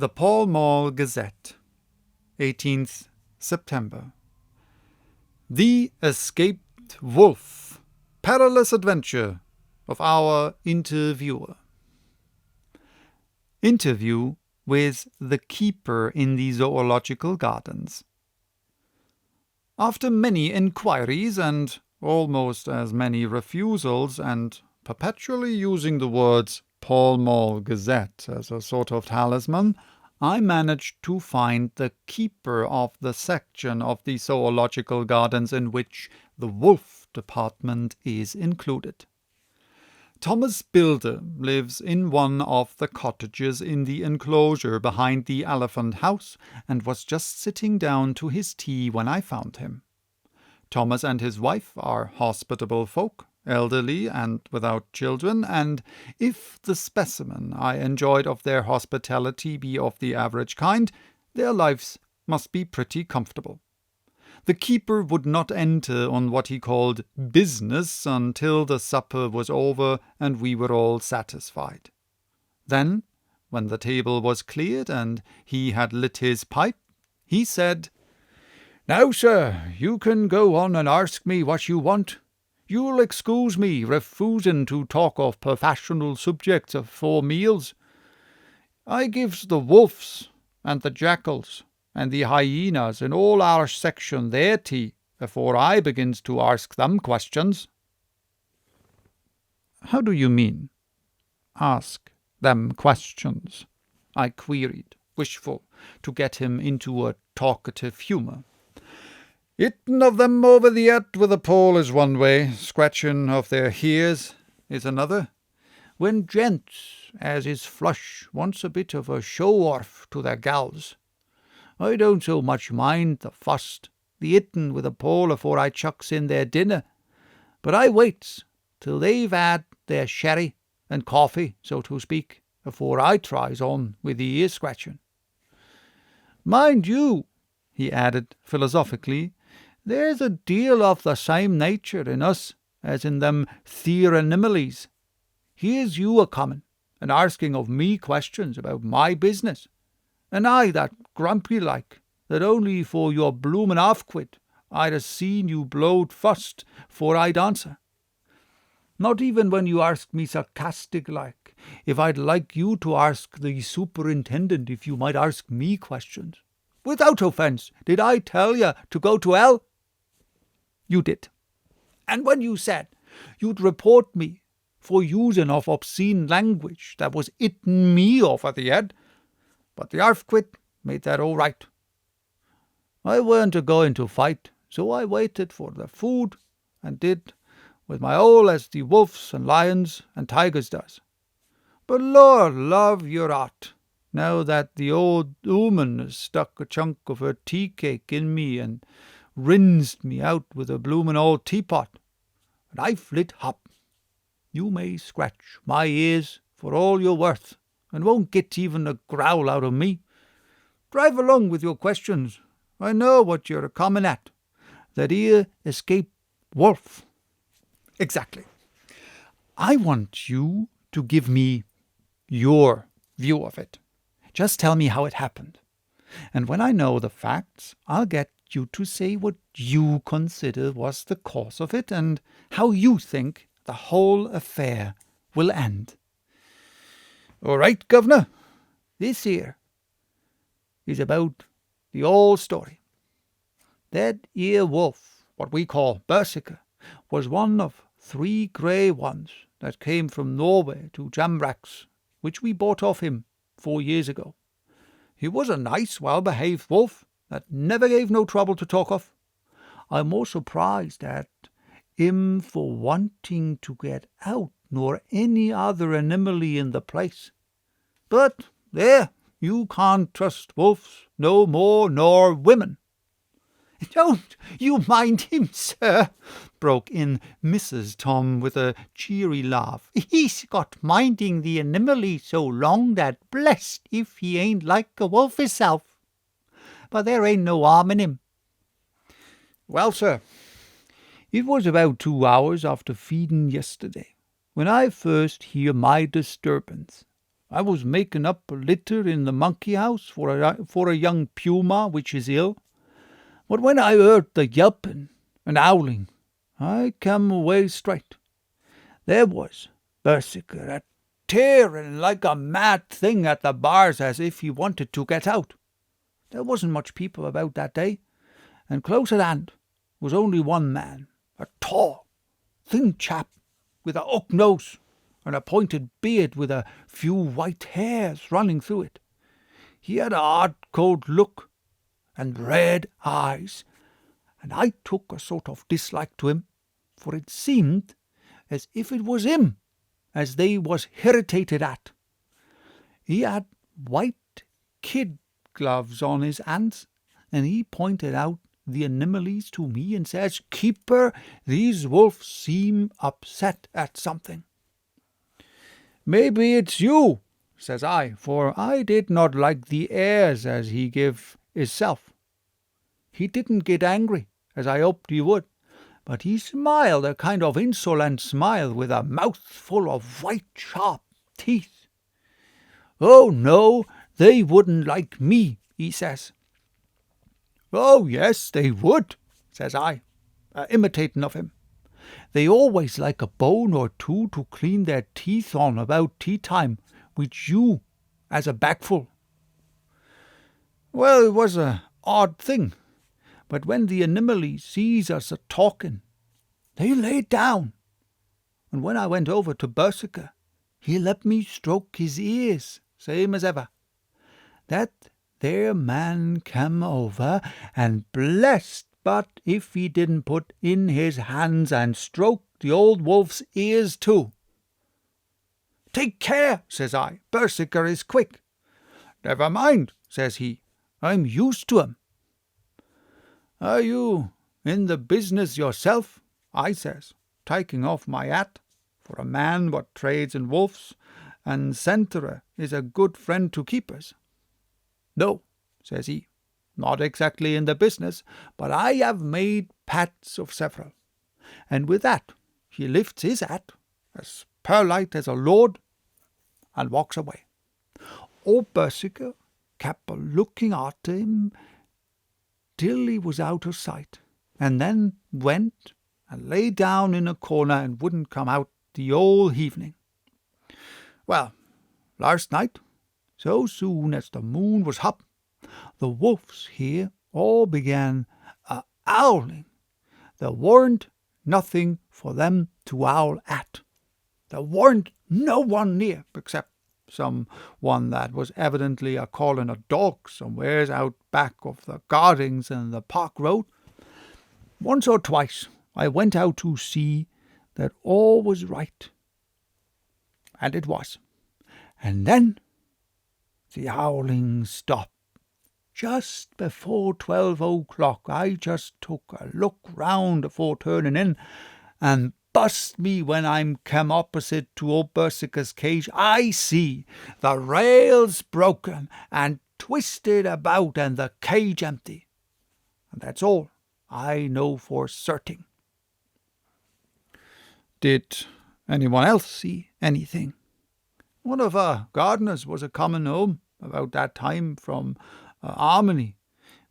The Pall Mall Gazette, 18th September. The Escaped Wolf, Perilous Adventure of our Interviewer. Interview with the keeper in the Zoological Gardens. After many inquiries and almost as many refusals, and perpetually using the words Pall Mall Gazette as a sort of talisman, I managed to find the keeper of the section of the Zoological Gardens in which the wolf department is included. Thomas Builder lives in one of the cottages in the enclosure behind the Elephant House, and was just sitting down to his tea when I found him. Thomas and his wife are hospitable folk, elderly and without children, and if the specimen I enjoyed of their hospitality be of the average kind, their lives must be pretty comfortable. The keeper would not enter on what he called business until the supper was over and we were all satisfied. Then, when the table was cleared and he had lit his pipe, he said, "Now, sir, you can go on and ask me what you want. You'll excuse me refusing to talk of professional subjects afore meals. I gives the wolves and the jackals and the hyenas in all our section their tea afore I begins to ask them questions." "How do you mean, ask them questions?" I queried, wishful to get him into a talkative humour. "Hitting of them over the head with a pole is one way, scratching of their ears is another. When gents, as is flush, wants a bit of a show-off to their gals, I don't so much mind the fust, the hitting with a pole afore I chucks in their dinner, but I waits till they've had their sherry and coffee, so to speak, afore I tries on with the ear-scratching. Mind you," he added philosophically, "there's a deal of the same nature in us as in them theer animalies. Here's you a-comin' and arsking of me questions about my business, and I that grumpy like, that only for your bloomin' half-quid I'd a-seen you blowed fust 'fore I'd answer. Not even when you asked me sarcastic like, if I'd like you to ask the superintendent if you might ask me questions. Without offence, did I tell you to go to hell? You did. And when you said you'd report me for using of obscene language that was hitting me over the head, but the half-quid made that all right. I weren't a-going to fight, so I waited for the food and did with my all as the wolves and lions and tigers does. But Lord love your heart, now that the old ooman has stuck a chunk of her tea-cake in me and rinsed me out with a bloomin' old teapot, and I flit hop. You may scratch my ears for all you're worth, and won't get even a growl out of me. Drive along with your questions. I know what you're a-comin' at. That here escaped wolf." "Exactly. I want you to give me your view of it. Just tell me how it happened. And when I know the facts, I'll get you to say what you consider was the cause of it, and how you think the whole affair will end." "All right, Governor. This here is about the whole story. That here wolf, what we call Berserker, was one of 3 grey ones that came from Norway to Jamrach's, which we bought off him 4 years ago. He was a nice, well-behaved wolf that never gave no trouble to talk of. I'm more surprised at him for wanting to get out nor any other animally in the place. But there, you can't trust wolves no more nor women." "Don't you mind him, sir," broke in Mrs. Tom with a cheery laugh. "He's got minding the animally so long that blessed if he ain't like a wolf hisself. But there ain't no harm in him." "Well, sir, it was about 2 hours after feeding yesterday when I first hear my disturbance. I was making up a litter in the monkey house for a young puma which is ill. But when I heard the yelping and howling, I came away straight. There was Berserker a tearing like a mad thing at the bars as if he wanted to get out. There wasn't much people about that day, and close at hand was only one man, a tall, thin chap with a hook nose and a pointed beard with a few white hairs running through it. He had a hard, cold look and red eyes, and I took a sort of dislike to him, for it seemed as if it was him as they was irritated at. He had white kid gloves on his hands, and he pointed out the anomalies to me and says, "Keeper, these wolves seem upset at something." "Maybe it's you," says I, for I did not like the airs as he give hisself. He didn't get angry, as I hoped he would, but he smiled a kind of insolent smile with a mouth full of white sharp teeth. "Oh, no, they wouldn't like me," he says. "Oh, yes, they would," says I, imitating of him. "They always like a bone or two to clean their teeth on about tea-time, which you as a bagful." Well, it was a odd thing, but when the animally sees us a-talking, they lay down, and when I went over to Berserker, he let me stroke his ears, same as ever. That there man came over, and blessed but if he didn't put in his hands and stroke the old wolf's ears too. "Take care," says I, "Berserker is quick." "Never mind," says he, "I'm used to him." "Are you in the business yourself?" I says, taking off my hat, for a man what trades in wolves, and centerer is a good friend to keepers. "No," says he, "not exactly in the business, but I have made pats of several." And with that he lifts his hat, as polite as a lord, and walks away. Old Berserker kept looking after him till he was out of sight, and then went and lay down in a corner and wouldn't come out the whole evening. Well, last night, so soon as the moon was up, the wolves here all began howling. There weren't nothing for them to howl at. There weren't no one near, except some one that was evidently a-calling a dog somewheres out back of the gardens and the park road. Once or twice I went out to see that all was right, and it was. And then the howling stopped. Just before 12 o'clock, I just took a look round afore turning in, and bust me when I'm come opposite to old Berserker's cage, I see the rails broken and twisted about and the cage empty. And that's all I know for certain. Did anyone else see anything? One of our gardeners was a-coming home about that time from Harmony,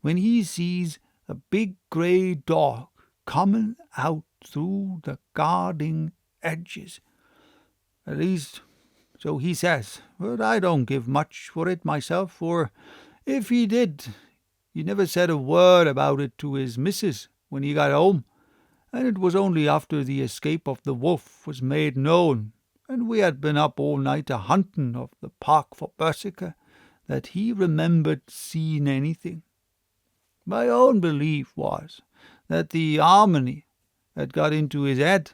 when he sees a big grey dog coming out through the garden edges. At least, so he says, but I don't give much for it myself, for if he did, he never said a word about it to his missus when he got home, and it was only after the escape of the wolf was made known, and we had been up all night a-hunting of the park for Berserker, that he remembered seeing anything. My own belief was that the harmony had got into his head.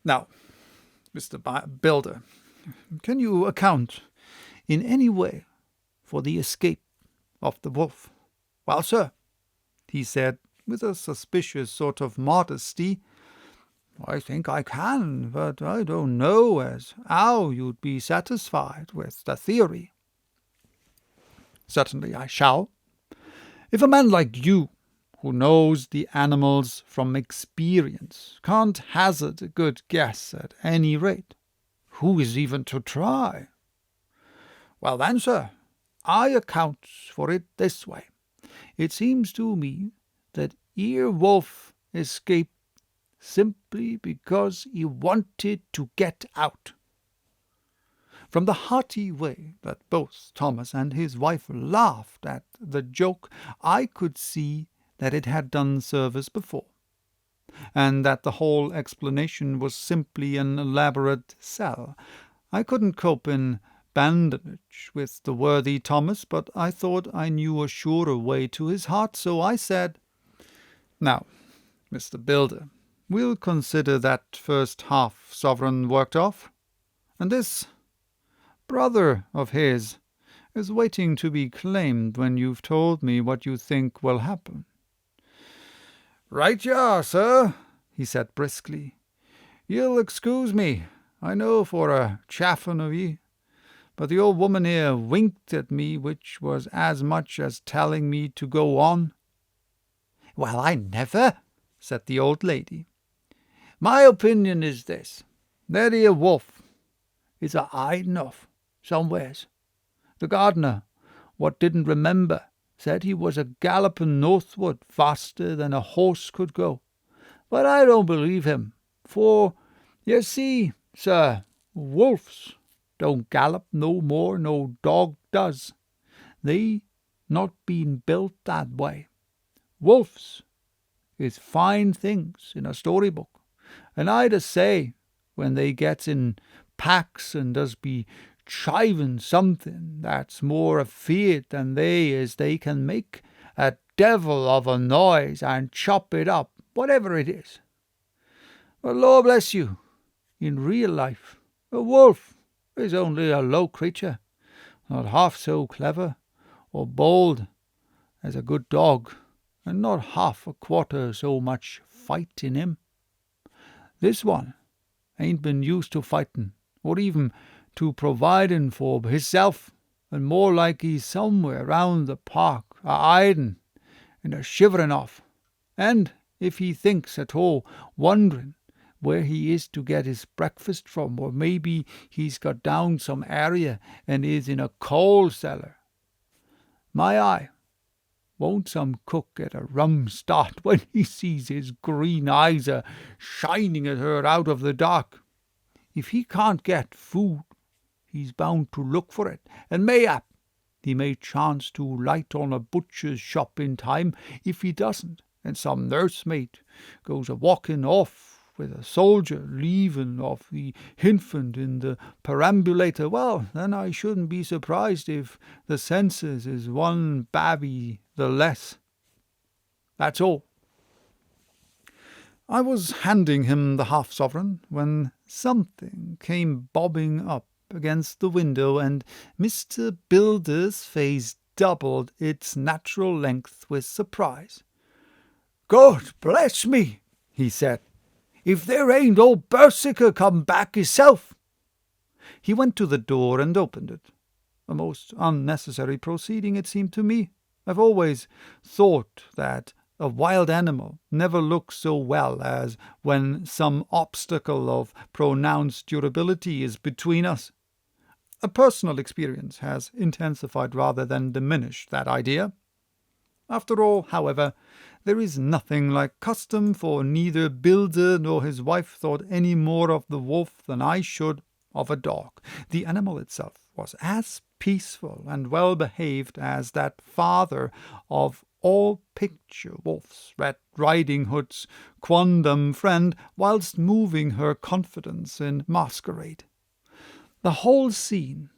Now, Mr. Builder, can you account in any way for the escape of the wolf? Well, sir, he said with a suspicious sort of modesty, I think I can, but I don't know as how you'd be satisfied with the theory. Certainly I shall. If a man like you, who knows the animals from experience, can't hazard a good guess at any rate, Who is even to try? Well then, sir, I account for it this way. It seems to me that here Wolf escaped simply because he wanted to get out. From the hearty way that both Thomas and his wife laughed at the joke, I could see that it had done service before, and that the whole explanation was simply an elaborate sell. I couldn't cope in badinage with the worthy Thomas, but I thought I knew a surer way to his heart, so I said, "Now, Mr. Builder, we'll consider that first half-sovereign worked off, and this brother of his is waiting to be claimed when you've told me what you think will happen." "Right you are, sir," he said briskly. "You'll excuse me, I know, for a chaffing of ye, but the old woman here winked at me, which was as much as telling me to go on." "Well, I never," said the old lady. "My opinion is this. That here Wolf is a hiding off somewheres. The gardener, what didn't remember, said he was a galloping northward faster than a horse could go. But I don't believe him, for, you see, sir, wolves don't gallop no more no dog does. They not been built that way. Wolves is fine things in a storybook, and I'd say, when they gets in packs and does be chiving something that's more afeard than they is, they can make a devil of a noise and chop it up, whatever it is. But Lord bless you, in real life, a wolf is only a low creature, not half so clever or bold as a good dog, and not half a quarter so much fight in him. This one ain't been used to fighting, or even to providing for hisself, and more like he's somewhere round the park, a-hiding and a-shivering off, and, if he thinks at all, wondering where he is to get his breakfast from, or maybe he's got down some area and is in a coal cellar. My eye, won't some cook get a rum start when he sees his green eyes a-shining at her out of the dark? If he can't get food, he's bound to look for it, and mayhap he may chance to light on a butcher's shop in time. If he doesn't, and some nursemaid goes a-walking off with a soldier leaving of the infant in the perambulator, well, then I shouldn't be surprised if the census is one babby the less. That's all." I was handing him the half-sovereign when something came bobbing up against the window, and Mr. Builder's face doubled its natural length with surprise. "God bless me," he said, "if there ain't old Berserker come back hisself." He went to the door and opened it. A most unnecessary proceeding, it seemed to me. I've always thought that a wild animal never looks so well as when some obstacle of pronounced durability is between us. A personal experience has intensified rather than diminished that idea. After all, however, there is nothing like custom, for neither Builder nor his wife thought any more of the wolf than I should of a dog. The animal itself was as peaceful and well-behaved as that father of all picture wolves, Red Riding Hood's quondam friend, whilst moving her confidence in masquerade. The whole scene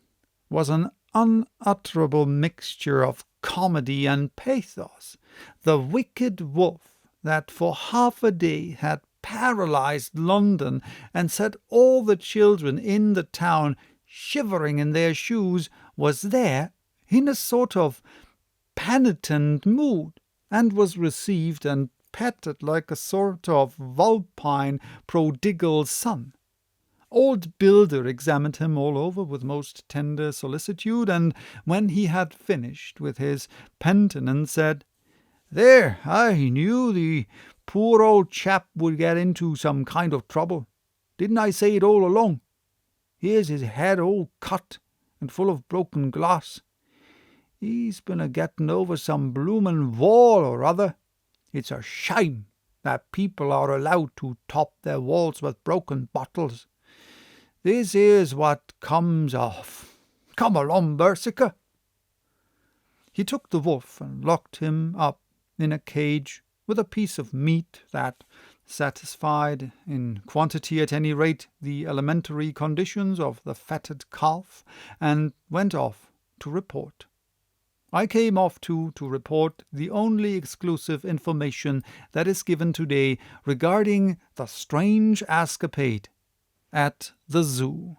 was an unutterable mixture of comedy and pathos. The wicked wolf that for half a day had paralyzed London and set all the children in the town shivering in their shoes was there in a sort of penitent mood, and was received and petted like a sort of vulpine prodigal son. Old Builder examined him all over with most tender solicitude, and when he had finished with his penitence, said, "There, I knew the poor old chap would get into some kind of trouble. Didn't I say it all along? Here's his head all cut and full of broken glass. He's been a-getting over some bloomin' wall or other. It's a shame that people are allowed to top their walls with broken bottles. This here's what comes off. Come along, Berserker." He took the wolf and locked him up in a cage with a piece of meat that satisfied, in quantity at any rate, the elementary conditions of the fatted calf, and went off to report. I came off too to report the only exclusive information that is given today regarding the strange escapade at the zoo.